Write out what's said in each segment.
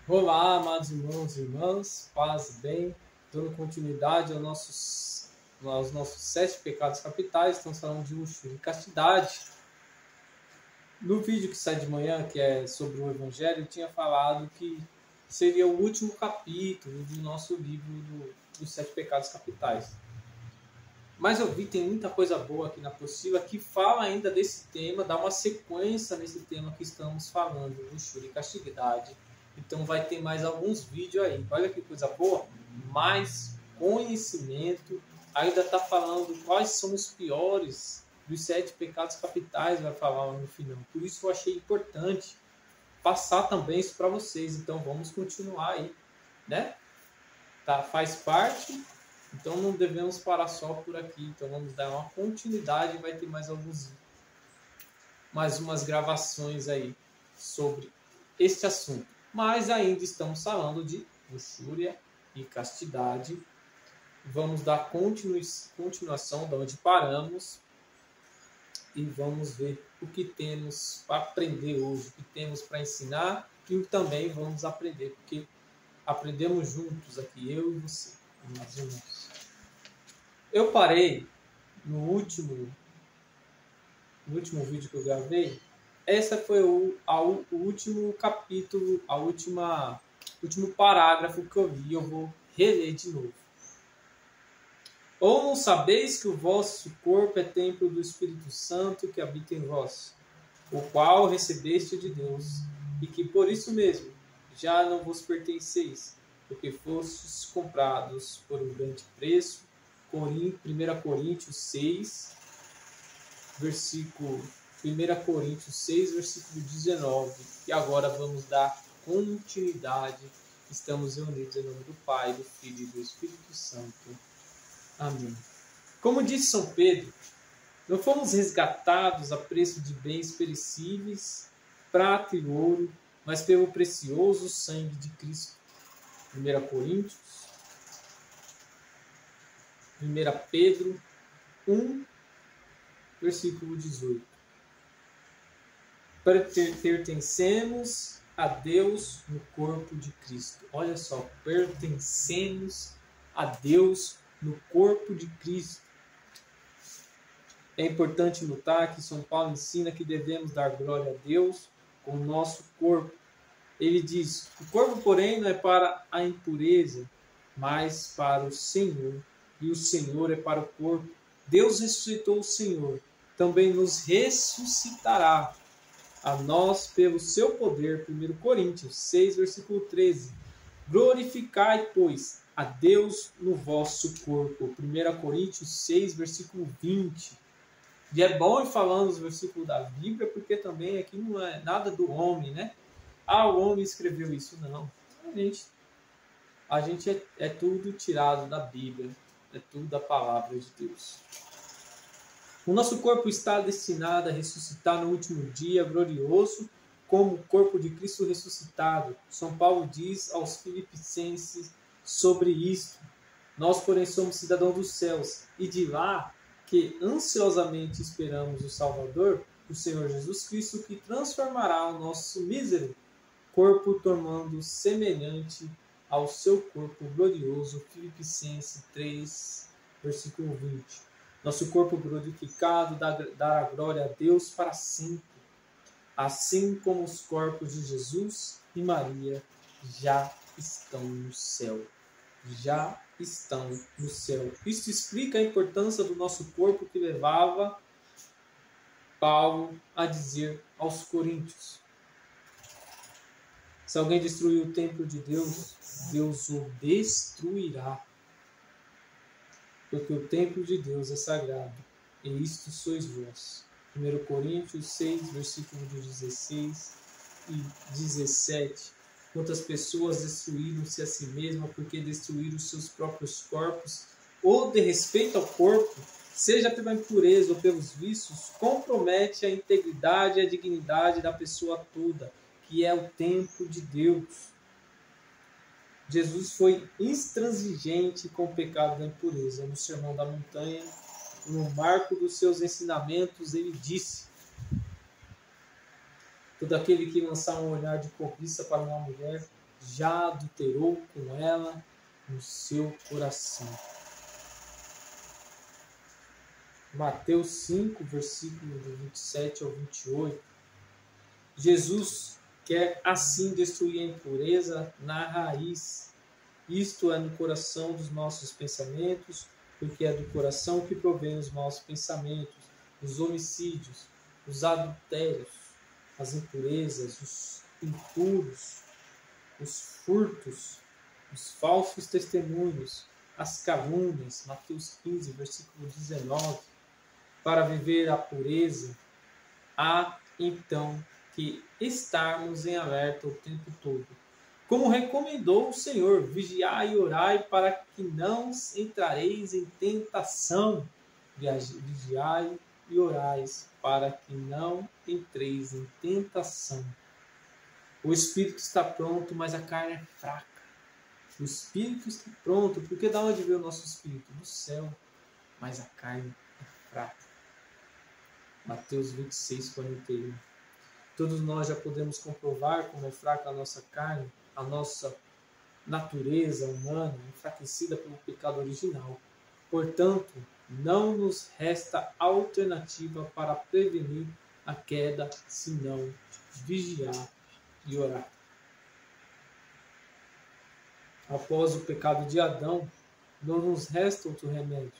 Olá, amados irmãos e irmãs, paz e bem, dando continuidade aos nossos 7 pecados capitais. Estamos falando de luxúria e castidade. No vídeo que sai de manhã, que é sobre o Evangelho, eu tinha falado que seria o último capítulo do nosso livro dos 7 pecados capitais. Mas eu vi que tem muita coisa boa aqui na apostila que fala ainda desse tema, dá uma sequência nesse tema que estamos falando, luxúria e castidade. Então vai ter mais alguns vídeos aí. Olha que coisa boa, mais conhecimento. Ainda está falando quais são os piores dos 7 pecados capitais, vai falar lá no final. Por isso eu achei importante passar também isso para vocês. Então vamos continuar aí, né? Tá, faz parte. Então não devemos parar só por aqui. Então vamos dar uma continuidade e vai ter mais umas gravações aí sobre este assunto. Mas ainda estamos falando de luxúria e castidade. Vamos dar continuação de onde paramos e vamos ver o que temos para aprender hoje, o que temos para ensinar e também vamos aprender, porque aprendemos juntos aqui, eu e você, meus irmãos. Eu parei no último vídeo que eu gravei. Esse foi o último capítulo, último parágrafo que eu li. Eu vou reler de novo. Ou não sabeis que o vosso corpo é templo do Espírito Santo que habita em vós, o qual recebeste de Deus, e que por isso mesmo já não vos pertenceis, porque fostes comprados por um grande preço. 1 Coríntios 6, versículo 1 Coríntios 6, versículo 19. E agora vamos dar continuidade. Estamos reunidos em nome do Pai, do Filho e do Espírito Santo. Amém. Como disse São Pedro, não fomos resgatados a preço de bens perecíveis, prata e ouro, mas pelo precioso sangue de Cristo. 1 Pedro 1, versículo 18. Pertencemos a Deus no corpo de Cristo. Olha só, pertencemos a Deus no corpo de Cristo. É importante notar que São Paulo ensina que devemos dar glória a Deus com o nosso corpo. Ele diz: o corpo, porém, não é para a impureza, mas para o Senhor. E o Senhor é para o corpo. Deus ressuscitou o Senhor, também nos ressuscitará a nós pelo seu poder. 1 Coríntios 6, versículo 13. Glorificai, pois, a Deus no vosso corpo. 1 Coríntios 6, versículo 20. E é bom ir falando os versículos da Bíblia, porque também aqui não é nada do homem, né? Ah, o homem escreveu isso. Não. A gente é tudo tirado da Bíblia. É tudo da palavra de Deus. O nosso corpo está destinado a ressuscitar no último dia glorioso, como o corpo de Cristo ressuscitado. São Paulo diz aos Filipenses sobre isto. Nós, porém, somos cidadãos dos céus, e de lá que ansiosamente esperamos o Salvador, o Senhor Jesus Cristo, que transformará o nosso mísero corpo, tornando semelhante ao seu corpo glorioso. Filipenses 3, versículo 20. Nosso corpo glorificado dará glória a Deus para sempre, assim como os corpos de Jesus e Maria já estão no céu. Já estão no céu. Isso explica a importância do nosso corpo que levava Paulo a dizer aos Coríntios: se alguém destruir o templo de Deus, Deus o destruirá. Porque o templo de Deus é sagrado, e isto sois vós. 1 Coríntios 6, versículos 16 e 17. Quantas pessoas destruíram-se a si mesmas porque destruíram os seus próprios corpos, ou de respeito ao corpo, seja pela impureza ou pelos vícios, compromete a integridade e a dignidade da pessoa toda, que é o templo de Deus. Jesus foi intransigente com o pecado da impureza. No Sermão da Montanha, no marco dos seus ensinamentos, ele disse: todo aquele que lançar um olhar de cobiça para uma mulher já adulterou com ela no seu coração. Mateus 5, versículo do 27 ao 28. Jesus quer assim destruir a impureza na raiz. Isto é, no coração dos nossos pensamentos, porque é do coração que provém os maus pensamentos, os homicídios, os adultérios, as impurezas, os impuros, os furtos, os falsos testemunhos, as calúnias. Mateus 15, versículo 19. Para viver a pureza, há então que estarmos em alerta o tempo todo. Como recomendou o Senhor, vigiai e orai para que não entrareis em tentação. Vigiai e orais para que não entreis em tentação. O espírito está pronto, mas a carne é fraca. O espírito está pronto, porque da onde veio o nosso espírito? Do céu, mas a carne é fraca. Mateus 26, 41. Todos nós já podemos comprovar como é fraca a nossa carne, a nossa natureza humana, enfraquecida pelo pecado original. Portanto, não nos resta alternativa para prevenir a queda, senão vigiar e orar. Após o pecado de Adão, não nos resta outro remédio.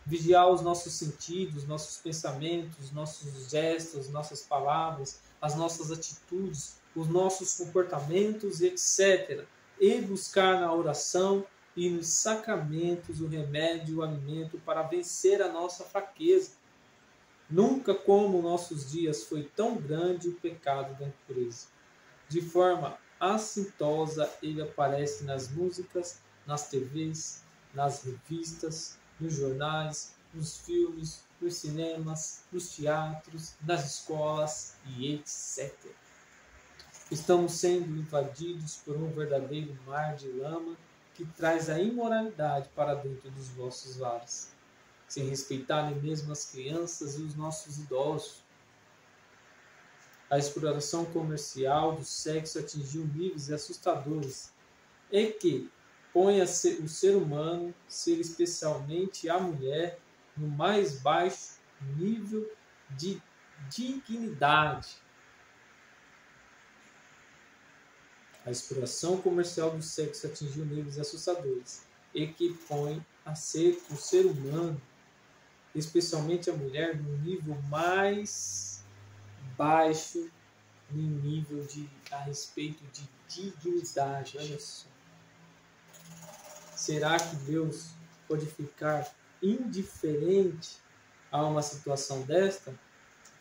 Vigiar os nossos sentidos, nossos pensamentos, nossos gestos, nossas palavras, as nossas atitudes, os nossos comportamentos, etc. E buscar na oração e nos sacramentos o remédio e o alimento para vencer a nossa fraqueza. Nunca como nossos dias foi tão grande o pecado da impureza. De forma assintosa ele aparece nas músicas, nas TVs, nas revistas, nos jornais, nos filmes, nos cinemas, nos teatros, nas escolas e etc. Estamos sendo invadidos por um verdadeiro mar de lama que traz a imoralidade para dentro dos vossos lares, sem respeitar nem mesmo as crianças e os nossos idosos. A exploração comercial do sexo atingiu níveis assustadores e que põe o ser humano, ser especialmente a mulher, no mais baixo nível de dignidade. A exploração comercial do sexo atingiu níveis assustadores e que põe o ser humano, especialmente a mulher, no nível mais baixo, no nível a respeito de dignidade. Olha só. Será que Deus pode ficar indiferente a uma situação desta?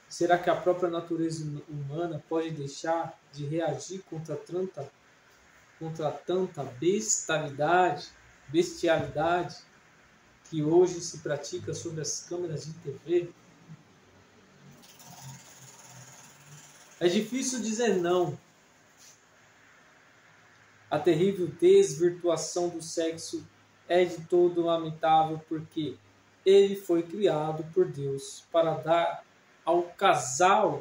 Será que a própria natureza humana pode deixar de reagir contra tanta bestialidade que hoje se pratica sobre as câmeras de TV? É difícil dizer não. A terrível desvirtuação do sexo é de todo lamentável, porque ele foi criado por Deus para dar ao casal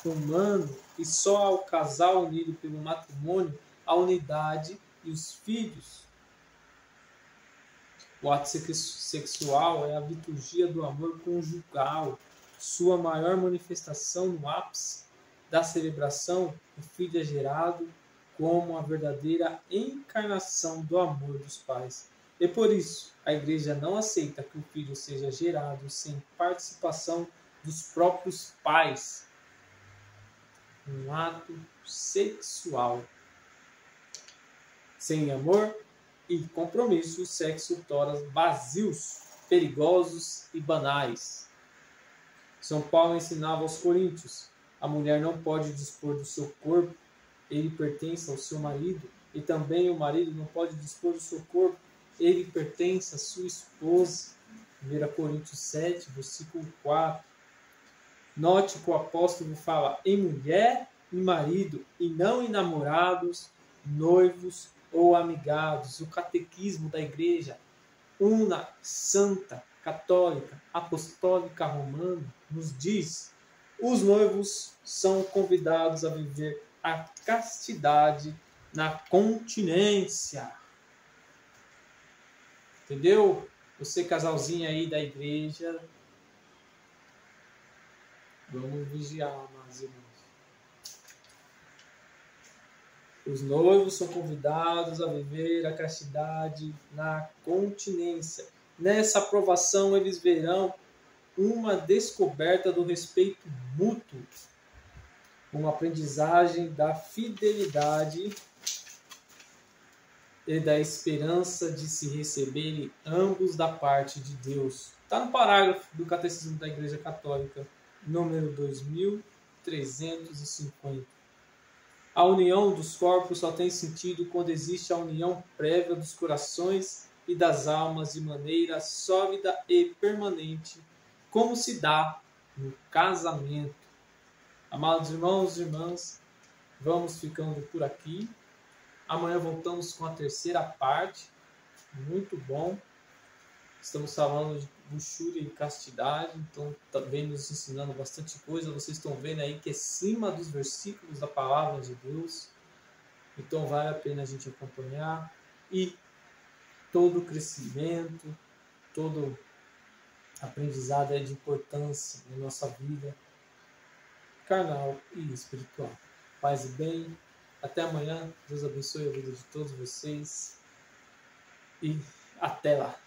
humano e só ao casal unido pelo matrimônio a unidade e os filhos. O ato sexual é a liturgia do amor conjugal. Sua maior manifestação no ápice da celebração, o filho é gerado como a verdadeira encarnação do amor dos pais. E por isso, a Igreja não aceita que o filho seja gerado sem participação dos próprios pais. Um ato sexual. Sem amor e compromisso, o sexo torna vazios, perigosos e banais. São Paulo ensinava aos coríntios: a mulher não pode dispor do seu corpo, ele pertence ao seu marido, e também o marido não pode dispor do seu corpo, ele pertence à sua esposa. 1 Coríntios 7, versículo 4. Note que o apóstolo fala em mulher e marido, e não em namorados, noivos ou amigados. O catequismo da Igreja, una, santa, católica, apostólica romana, nos diz: os noivos são convidados a viver a castidade na continência. Entendeu? Você, casalzinho aí da igreja, vamos vigiar, amados irmãos. Os noivos são convidados a viver a castidade na continência. Nessa aprovação, eles verão uma descoberta do respeito mútuo, uma aprendizagem da fidelidade e da esperança de se receberem ambos da parte de Deus. Está no parágrafo do Catecismo da Igreja Católica, número 2350. A união dos corpos só tem sentido quando existe a união prévia dos corações e das almas de maneira sólida e permanente, como se dá no casamento. Amados irmãos e irmãs, vamos ficando por aqui. Amanhã voltamos com a terceira parte. Muito bom. Estamos falando de luxúria e castidade, então também nos ensinando bastante coisa. Vocês estão vendo aí que é cima dos versículos da palavra de Deus. Então vale a pena a gente acompanhar. E todo crescimento, todo aprendizado é de importância na nossa vida carnal e espiritual. Paz e bem. Até amanhã. Deus abençoe a vida de todos vocês. E até lá.